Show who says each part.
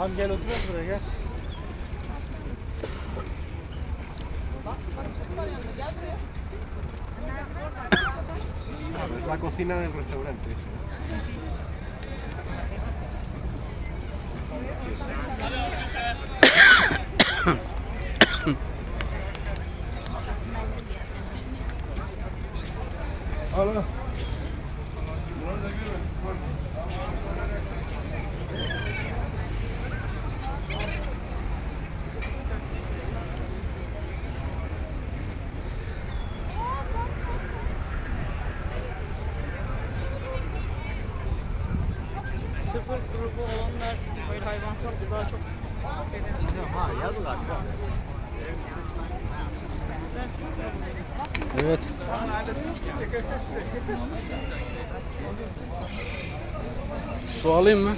Speaker 1: Tamam gel otur buraya gel. Es la cocina del restaurante. Hola.
Speaker 2: Sıfır grubu olanlar böyle hayvansal daha çok
Speaker 1: Evet. Su alayım mı?